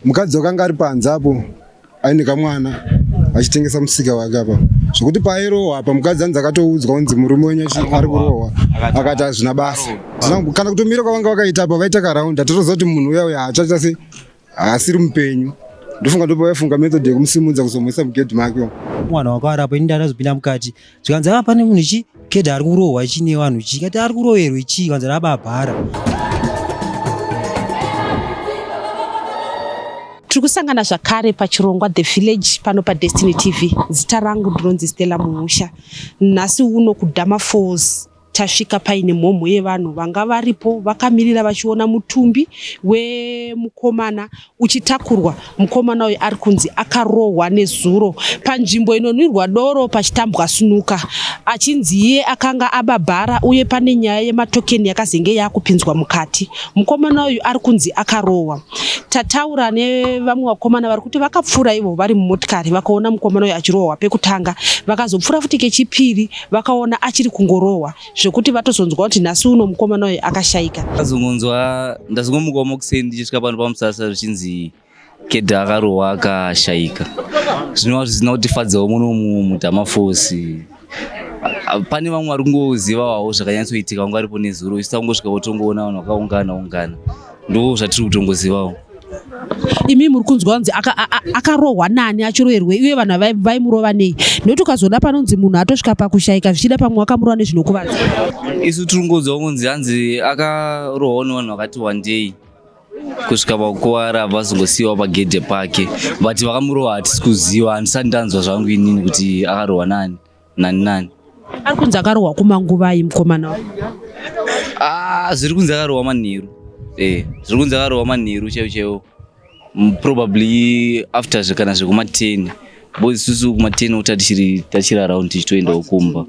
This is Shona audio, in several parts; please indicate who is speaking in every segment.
Speaker 1: mukadzi wakanga ari panze apo aine kamwana achitengesa musika wake apa zvokuti pairohwa apa mukadzi anzi akatoudzwa kunzi murume wenyu ari kurohwa akati hazvina basa kana kutomira kwavanga vakaita apa vaita karaunda totoziva kuti munhu uya uya hachaita se haasiri mupenyu ndofunga ndipo vaifunga method yekumusimudza kuzomwisa mugedhi make
Speaker 2: mwana wakari apa ini ndakazopinda mukati zvikanzi pane munhu ichi gedhi ari kurohwa chine vanhu ichi kati ari kuroverwa ichi kanzi rababhara.
Speaker 3: Tiri kusangana zvakare pachirongwa The Village pano paDestiny TV. Zita rangu ndinonzi Stella Mumusha. Nhasi uno kuDhama Falls tasvika paine mhomho yevanhu vanga varipo vakamirira vachiona mutumbi wemukomana uchitakurwa. Mukomana uyu ari kunzi akarohwa nezuro panzvimbo inonwirwa doro pachitambwa sunuka. Achinzi iye akanga ababhara uye pane nyaya yematokeni yakazenge yakupinzwa mukati. Mukomana uyu ari kunzi akarohwa. Tataura nevamwe vakomana vari kuti vakapfuura ivo vari mumotikari vakaona mukomana uyu achirohwa pekutanga, vakazopfuura futi kechipiri vakaona achiri kungorohwa, zvokuti vatozonzwa kuti nhasi uno mukomana uyu akashayika.
Speaker 4: Ndazongomukawo mokuseni ndichisvika pano pamusasa zvichinzi gedhi akarohwa akashayika. Zvinova zvisina kutifadzawo muno muDhama Falls. Pane vamwe vari kungozivawo zvakanyatsoitika vanga varipo nezuro isita kungosvika wotongoona vanhu vakaungana ndo zvatiri kutongozivawo.
Speaker 3: Imi muri kunzwa kunzi akarohwa nani achiroverwe uye vanhu vaimurova nei? Nokuti ukazoda panonzi munhu atosvika pakushayika zvichida pamwe wakamurova nezvinokuvadza.
Speaker 4: Isu tiri kungoziva kunzi hanzi akarohwa nevanhu vakati wandei kusvika pakuwara vazongosiyiwa pagedhe pake, but vakamurova hatisi kuziva, handisati ndanzwa zvangu inini kuti akarohwa nani.
Speaker 3: Ari kunzi akarohwa kumanguvai mukomana uyu?
Speaker 4: Zviri kunzi akarohwa manheru. Zviri kunzi akarohwa manheru chaiwo probably after zvekana zvekuma10 bozi isusu kuma10 kuti tachiri around tichitoenda ukumba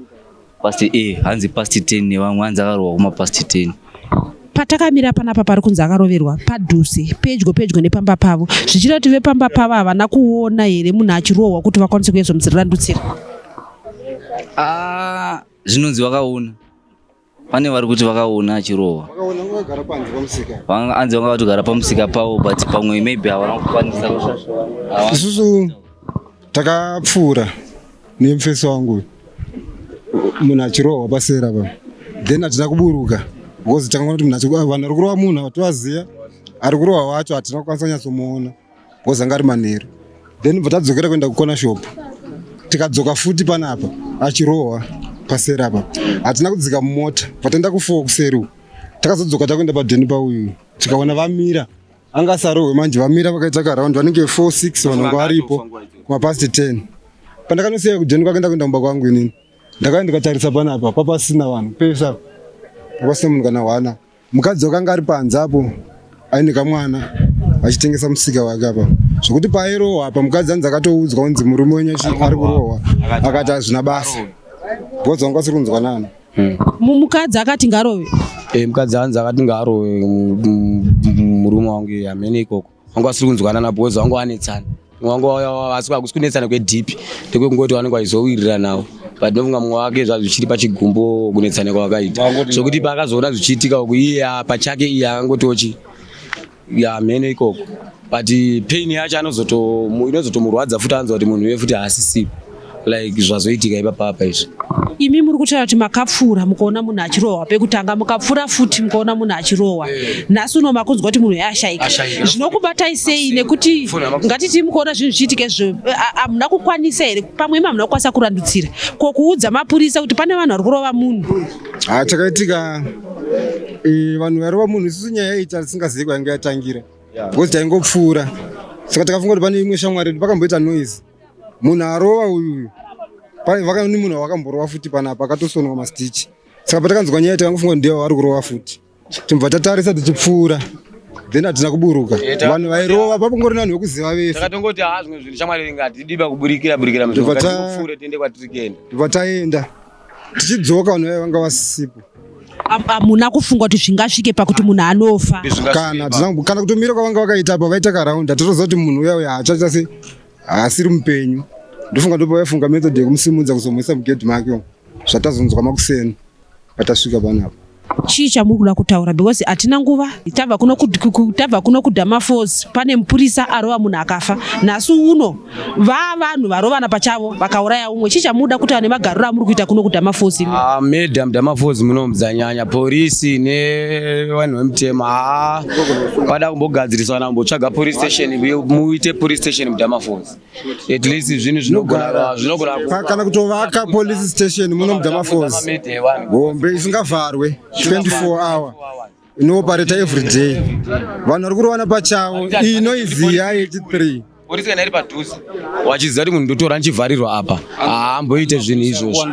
Speaker 4: hanzi past 10 nevamwe hanzi akarohwa kuma past 10.
Speaker 3: Patakamira panapa pari kunzi akaroverwa padhuze pedyo nepamba pavo, zvichida kuti vepamba pavo havana kuona here munhu achirohwa kuti vakwanise kuzomudzirandutsira?
Speaker 4: Zvinonzi vakaona, pane vari kuti vakaona achirohwa, hanzi vanga vatogara pamusika pavo, but pamwe maybe havana kukwanisa.
Speaker 1: Isusu takapfuura nemufesi wangu munhu achirohwa pasera pa, then hatina kuburuka because takaona kuti vanhu ari kurohwa munhu hatovaziva, ari kurohwa wacho hatina kukwanisa kunyatsomuona because anga ari manheru. Then bva tadzokera kuenda kukona shopu, tikadzoka futi panapa achirohwa pasera pa, hatina kudzika mumota pataenda ku4 kuseru, takazodzoka takuenda padheni pauyu tikaona vamira anga asarohwe manje, vamira vakaita karaundi vanenge 4-6 vanhu vanga varipo kuma past 10. Pandakanosiya kudheni kwakaenda kuenda mumba kwangu inini ndakaenda ndikatarisa panapa papasina vanhu pesa, papasina munhu kana hwana. Mukadzi wakanga ari panze apo aine kamwana achitengesa musika wake apa zvokuti pairohwa apa mukadzi anzi akatoudzwa kunzi murume wenyu ari kurohwa akati hazvina basa bhodzi wanga asiri kunzwa nani.
Speaker 3: Mukadzi akati ngarove?
Speaker 2: Mukadzi anzi akati ngarove murume wangu amene ikoko wanga asiri kunzwanana bhodzi wanga wanetsana hakusi kunetsana kwedhipi ndekwekungoti vanenge vachizowirira nawo, but ndofunga mumwe wake zvichiri pachigumbo kunetsana kwavakaita zvokuti paakazoona zvichiitika uku iye pachake iye akangotochi mhene ikoko, but pain yacho inozotomurwadza futi anzwa kuti munhu uye futi haasisipo like zvazoitika ipapapa izvi.
Speaker 3: Imi muri kutaura kuti makapfuura mukaona munhu achirohwa pekutanga, mukapfuura futi mukaona munhu achirohwa, nhasi uno makunzwa kuti munhu ashayika. Zvinokubatai sei? Nekuti ngatiti mukaona zvinhu zvichiitika izvo hamuna kukwanisa here, pamwe hamuna kukwanisa kurandutsira ko kuudza mapurisa kuti pane vanhu vari kurova munhu?
Speaker 1: Chakaitika vanhu varova munhu isusu nyaya yaita tisingazivi kwayanga yatangira because taingopfuura, saka takafunga kuti pane imwe shamwari yedu pakamboita noise munhu arova uyu, vakani munhu wakamborova futi panapa akatosonwa mastichi, saka patakanzwa nyaya takangofunga ndiwo vari kurova futi, timbva tatarisa tichipfuura then hatina kuburuka. Vanhu vairova papongori vanhu vekuziva vese,
Speaker 2: takatongoti zvimwe zvinhu shamwari ngatidiba kuburikira muzvopfuure tiende kwatiri kuenda,
Speaker 1: ndibva taenda tichidzoka vanhu vaya vanga vasisipo.
Speaker 3: Hamuna kufunga kuti zvingasvike pakuti munhu anofa?
Speaker 1: Kana kutomira kwavanga vakaita apa vaita karaunda totoziva kuti munhu uya uya hachaita se haasiri mupenyu, ndofunga ndipo vaifunga method yekumusimudza kuzomwisa mugedhi make zvatazonzwa makuseni patasvika panapa.
Speaker 3: chii chamuri kuda kutaura because hatina nguva tabva kuno kudhama falls pane mupurisa arova munhu akafa nhasi uno vanhu varovana pachavo vakauraya umwe chii chamuda kuti ane magariro amuri kuita kuno kudhama falls
Speaker 2: madam dhama falls munomudzanyanya polisi nevanhu vemutemo pada kumbogadziriswa kana kumbotsvaga police station muite police station mudhama falls at least zvinhu zvinogona
Speaker 1: kana kutovaka police station muno mudhama falls hombe isingavharwe 24 hour inopareta every day vanhu vari kurovana pachavo inoiziya 83
Speaker 2: polisi kana iri padhuze wachiziva kuti munhu ndotora nichivharirwa apa haamboite zvinhu izvozvo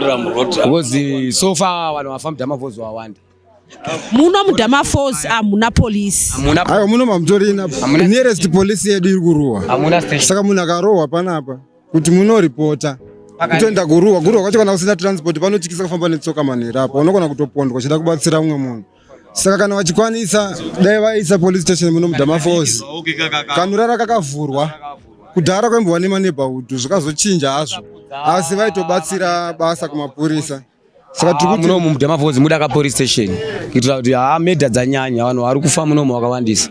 Speaker 2: because so far vanhu vafa mudhama falls wawanda
Speaker 3: muno mudhama falls hamuna polisi
Speaker 1: aiwa muno mamutorina nearest polisi yedu iri kurohwa saka munhu akarohwa panapa kuti munoripota kutoenda kurohwa kwacho kana kusina transport panotyisa kufamba netsoka manhero apa unogona kutopondwa uchida kubatsira umwe munhu saka kana vachikwanisa dai vaisa police station muno mudhama falls kanurara kakavhurwa kudhara kwaimbova nemaneighborhood zvikazochinja hazvo asi vaitobatsira basa kumapurisa saka tiri
Speaker 2: munomu mudhama falls muda kapolice station kuitira kuti medha dzanyanya vanhu vari kufa munomu vakawandisa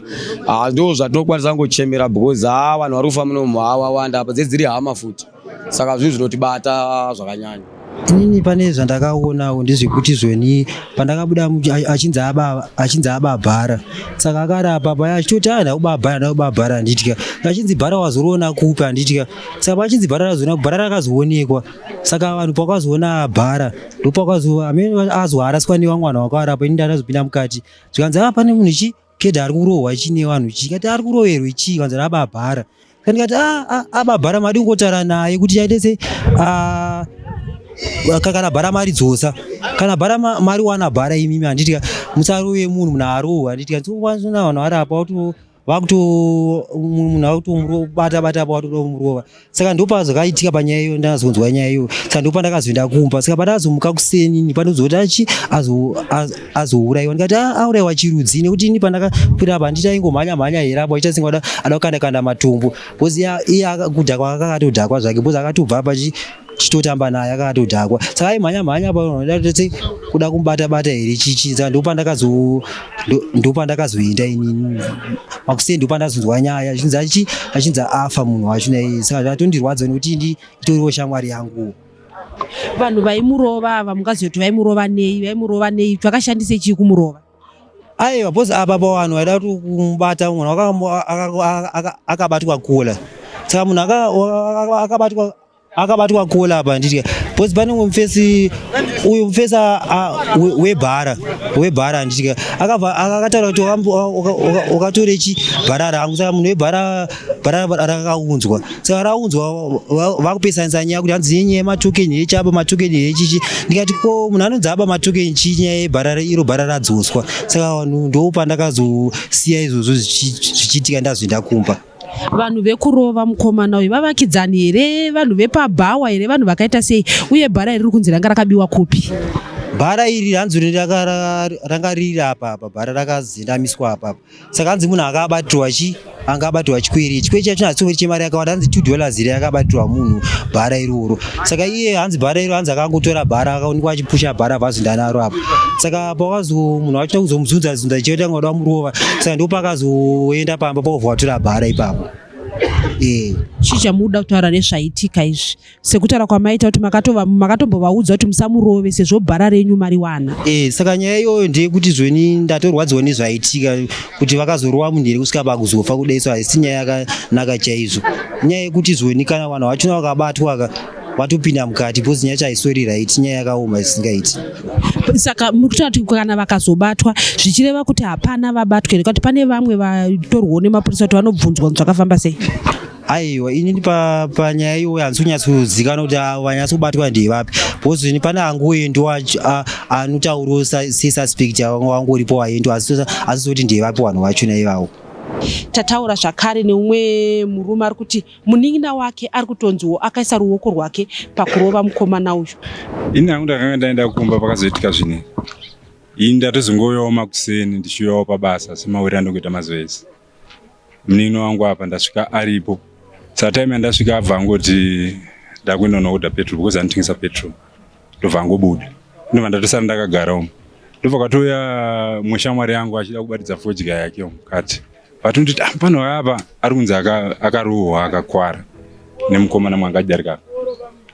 Speaker 2: ndo zvatinokwanisa kungochemera because vanhu vari kufa munomu havawanda apa dziri hama futi saka zvinhu zvinotibata zvakanyanya.
Speaker 5: Inini pane zvandakaonawo ndezvekuti zweni pandakabuda achinzi ababhara saka akarapa paya achitoti ubabhara nditya achinzi bhara wazoriona kupi handitya saka pachinzi bhara razona bhara rakazoonekwa saka vanhu pakazoona bhara amene azoharaswa nevamwana wakarapa ini ndakazopinda mukati zvikanzi pane munhu chi kedha ari kurohwa chine vanhu chi kati ari kuroverwa chi kanzi ababhara kandikati ababhara madi kungotara naye kuti chaite kana bhara mari dzosa kana bhara mari wana bhara imimi handiti musarove munhu arohwa handiti ndikwanisa vanhu varapa munhu akutomubata pa watotomurova saka ndopazvakaitika panyaya iyo ndakazonzwa nyaya iyo saka ndopandakazoenda kumba saka pandakazomuka kusenini panozoti azourayiwa ndikati aurayiwa chirudzi nekuti ini pandakapinda apa handiti aingomhanya here apo achitasingada ada kukanda matombo bcause iye kudhakwa akatodhakwa zvake bcause akatobva apa chitotamba naye akatodhakwa saka aimhanya paati kuda kumubata here chichi saka ndopandakazoenda inini makuseni ndopandazonzwa nyaya achinzi afa munhu wacho naye saka zvatondirwadza nekuti nditoriwo shamwari yangu.
Speaker 3: Vanhu vaimurova ava mukaziva kuti vaimurova nei vakashandise chii kumurova?
Speaker 5: Aiwa bcause apa vanhu vaida kuti kumubata munhu akabatwa kola saka munhu akabatwa kola apa nditi bcause pane uyu mufesa webhara nditi akataura kuti ukatore bhara rangu saka munhu webhara rakaunzwa saka raunzwa vakupesanisa nyaya kuti hanzi nyaya yematokeni yechapa matokeni yechichi ndikati ko munhu anonzi aba matokeni chii nyaya yebhara iro bhara radzoswa saka vanhu ndopandakazosiya izvozvo zvichiitika ndazoenda kumba.
Speaker 3: Vanhu vekurova mukomana uyu vavakidzani here, vanhu vepabhawa here, vanhu vakaita sei, uye bhara iri kunzi ranga rakabiwa kupi?
Speaker 5: Bhara iri hanzi ranga riri apa bhara rakazendamiswa apa saka hanzi munhu akabatirwa chikwiri chacho hatsongeri chemari yakawanda hanzi $2 here yakabatirwa munhu bhara iroro saka iye hanzi bhara iro hanzi akangotora bhara akaonekwa achipusha bhara abvazoenda naro apo saka munhu wachida kuzomuzunza chiota ngoda murova saka ndopakazoenda pamba pakubva watora bhara ipapo.
Speaker 3: Chii chamuda kutaura nezvaitika izvi sekutaura kwamaita kuti makatombovaudza kuti musamurove sezvo bhara renyu mariwana?
Speaker 5: Saka nyaya iyoyo ndeyekuti zweni ndatorwadziwa nezvaitika kuti vakazorova munhu here kusvika pakuzofa kudai so haisi nyaya yakanaka chaizvo nyaya yekuti zweni kana vanhu vachona vakabatwa watopinda mukati bcause nyaya chaisori right nyaya yakaoma isingaiti.
Speaker 3: Saka murikutaura kuti kana vakazobatwa zvichireva kuti hapana vabatwa here kuti pane vamwe vatorwawo nemapurisa kuti vanobvunzwa zvakafamba sei?
Speaker 5: Aiwa inini panyaya iyoyo hanzonyatsozikanwa kuti vanyatsobatwa ndevapi bcause zvini pane angoendo anotaurawo sesuspect wangoripo waendo asizoti ndevapi vanhu vachona ivavo.
Speaker 3: Tataura zvakare neumwe murume ari kuti munin'ina wake ari kutonziwo akaisa ruoko rwake pakurova mukomana uyu.
Speaker 6: Ini hangu ndakanga ndaenda kumba pakazoitika zvine ini ndatozongouyawo makuseni ndichiuyawo pabasa semawiri andokuita mazuva ese munin'ina wangu apa ndasvika aripo saka time yandasvika abva angoti ndakuenda nokuda petrol because anditengesa petrol ndobva angobuda ndobva ndatosara ndakagara umo ndobva kwatouya mweshamwari yangu achida kubatidza fodya yake mukati patonditi pano apa ari kunzi akarohwa akakwara nemukomana mwangadi ari kapa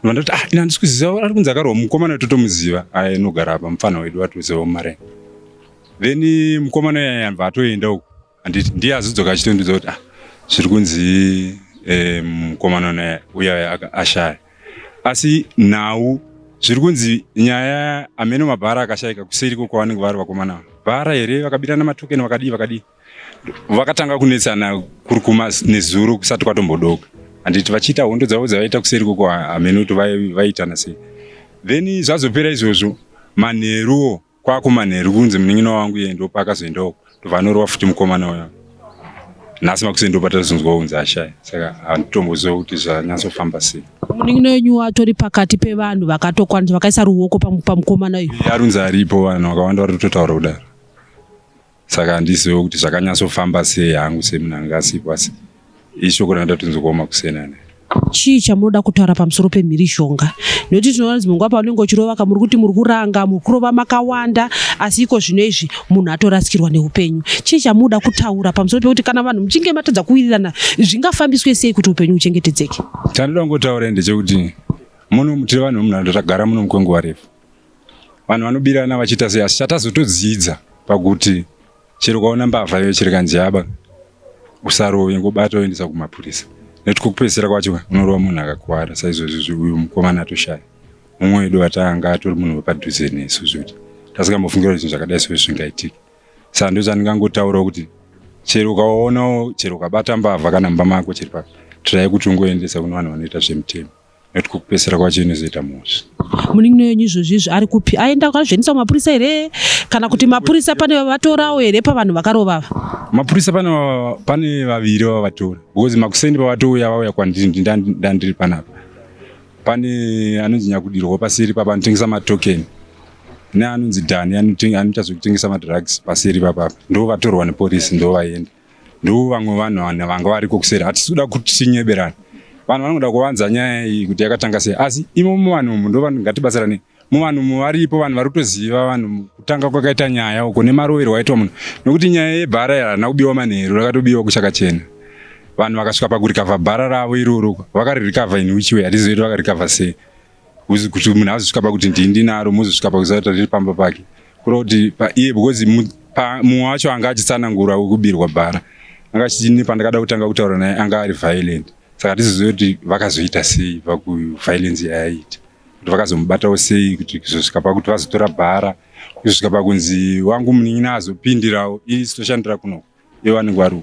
Speaker 6: ndoti ina handisi kuziva ari kunzi akarohwa mukomana totomuziva inogara apa mufana wedu watozewa mumarenga then mukomana yaya abva atoenda uko handiti ndiye azodzoka achitondudza kuti zviri kunzi mukomana uya ashaya asi nhau zviri kunzi nyaya amene mabhara akashayika kuseriko kwavanenge vari vakomana bhara here vakabirana matokeni vakadii vakatanga kunetsana kurukuma nezuro kusati kwatombodoka handiti vachiita hondo dzavo dzavaita kuseriko kwa amene kuti vaitana sei then zvazopera izvozvo manheruwo kwakumanheru kunzi munin'ina wangu iye ndopa akazoendako ndobva anorova futi mukomana uya nhasi makusei ndopa tazonzwa unzi ashaya saka handitomboziva kuti zvanyatsofamba sei
Speaker 3: munin'ina wenyu atori pakati pevanhu vakatokwanisa vakaisa ruoko pamukomana uyu
Speaker 6: arunzi aripo vanhu vakawanda vari kutotaura kudaro saka handizive kuti zvakanyatsofamba sei hangu semunhu anga asipo asi ishoko randatonzwawo makusenani
Speaker 3: chii chamunoda kutaura pamusoro pemhirizhonga nokuti tinoona kuti munguva paunenge uchirova muri kuti muri kuranga muri kurova makawanda asi iko zvino izvi munhu atorasikirwa neupenyu chii chamunoda kutaura pamusoro pekuti kana vanhu muchinge matadza kuwirirana zvingafambiswe sei kuti upenyu huchengetedzeke
Speaker 6: chandoda kungotaura ndechekuti muno tiri vanhu vemunharaunda tagara muno mukwenguva refu vanhu vanobirana vachiita sei asi chatazotodzidza pakuti chero kwaona mbavha iyo chiri kanjaba usarove ngobata oendesa kumapurisa nekuti kokupedzisira kwacho unorova munhu akakwara saizvozvi uyu mukomana atoshaya mumwe wedu atanga atori munhu wepadhuze nesu zvekuti tasingambofungira kuti zvinhu zvakadai sezvo zvingaitika saka ndo zvandingangotaurawo kuti chero ukaonawo chero ukabata mbavha kana mumba mako chiri papa tirai kuti ungoendesa kune vanhu vanoita zvemutemo nekuti kokupedzisira kwacho inozoita mhosva
Speaker 3: munin'ina wenyu izvozvizvi ari kupi aenda akazviendesa kumapurisa here kana kuti mapurisa pane vavatorawo here pavanhu vakarovava
Speaker 6: mapurisa pane vaviri vavatora because makusendi pavatouya vauya kwandiri ndandiri panapa pane anonzi nyakudirwa paseri papa anotengesa matokeni neanonzi dhani anoita zvekutengesa madrugs paseri papapa ndo vatorwa nepolisi ndo vaenda ndo vamwe vanhu vanga variko kuseri hatisi kuda kuti tinyeberana vanhu vanoda kuvanza nyaya iyi kuti yakatanga sei asi imo muvanhu umu ndo vanhu ngatibatsirane muvanhu umu varipo vanhu vari kutoziva vanhu kutanga kwakaita nyaya uko nemaroverwo aitwa munhu nokuti nyaya yebhara harina kubiwa manheru rakatobiwa kuchakachena vanhu vakasvika pakurikavha bhara ravo iroro vakarikavha in which way hatizivi kuti vakarikavha sei kuti munhu azosvika pakuti ndinaro muzosvika pakuzaita riri pamba pake kureva kuti iye because mumwe wacho anga achitsanangura wekubirwa bhara anga achitini pandakada kutanga kutaura naye anga ari violent saka hatizivi kuti vakazoita sei pakuviolence yaaita kuti vakazomubatawo sei kuti kuzosvika pakuti vazotora bhara kuzosvika pakunzi wangu munin'ina azopindirawo isitoshandira kunoko iye vanenge vari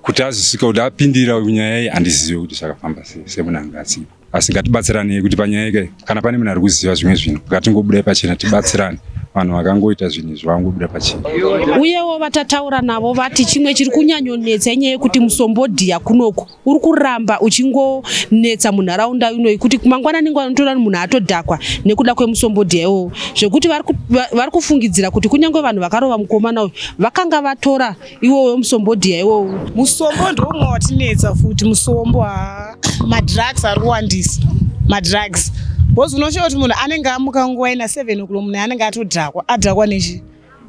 Speaker 6: kuti azosvika kuti apindira kunyaya iyi handizive kuti zvakafamba sei semunhu anga asipo asi ngatibatsirane kuti panyaya ika kana pane munhu ari kuziva zvimwe zvinhu ngatingobudai pachena tibatsirane vanhu vakangoita zvinhu zvavangobuda pachena
Speaker 3: uyewo vatataura navo vati chimwe chiri kunyanyonetsa inyaya yekuti musombodhiya kunoku uri kuramba uchingonetsa munharaunda inoyi kuti mangwanani ngwanotora munhu atodhakwa nekuda kwemusombodhiya iwowo zvekuti vari kufungidzira kuti kunyange vanhu vakarova mukomana uyu vakanga vatora iwowo musombodhiya iwowo
Speaker 7: musombo ndomwe watinetsa futi musombo madrugs ari kuwandisa madrugs bozi unoshaura kuti munhu anenge amuka nguva ina 7 o'clock munhu anenge atodhakwa adhakwa nechi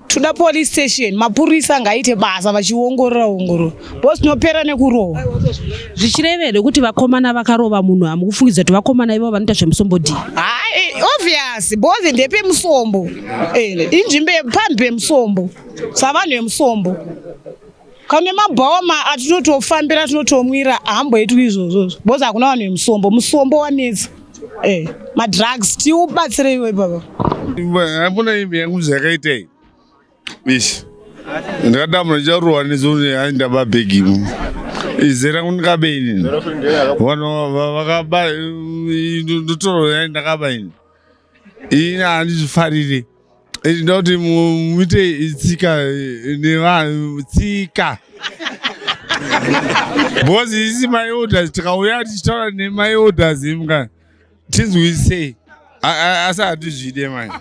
Speaker 7: toda police station mapurisa angaite basa vachiongorora bozi tinopera nekurohwa
Speaker 3: zvichirevere kuti vakomana vakarova munhu hamukufungidza kuti vakomana ivo vanoita zvemusombodhiya
Speaker 7: obvious bozi ndepemusombo inzvimbo pambi pemusombo savanhu vemusombo kane mabhaoma atinotofambira tinotomwira hamboitwi izvozvo bozi hakuna vanhu vemusombo musombo wanetsa madrugs tiubatsire iwe baba
Speaker 8: hapana imbi yangu zvakaita ishi ndakadamura ndicharohwa nezvoti ainda babhegi izera kundikabeni vanhu vakabandotoro ndakabaini ina handizvifarire nda kuti muite tsika nevanhu tsika bhozi isi maorders tikauya tichitaura nemaorders imka tinzwisei asi hatizvide mani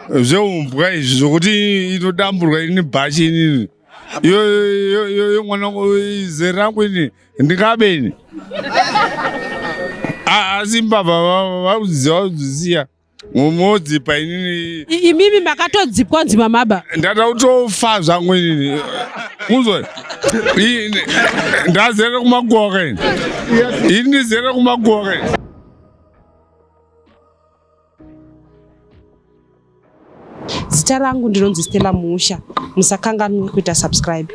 Speaker 8: zveumbwa izvi zvokuti inodamburwa ini bhachi inini iyo mwanangu zera rangu ini ndingabeni asi mbavha vakuziva kuzvisiya Mumodzipa inini.
Speaker 3: Imimi makatodzipwa nzima maba.
Speaker 8: Ndata utofa zvangu inini. Muzwe. Ndazere kumakuwa ini zere kumakuwa
Speaker 3: Zita rangu ndinonzi Stella Musha. Musakanganwe kuita subscribe.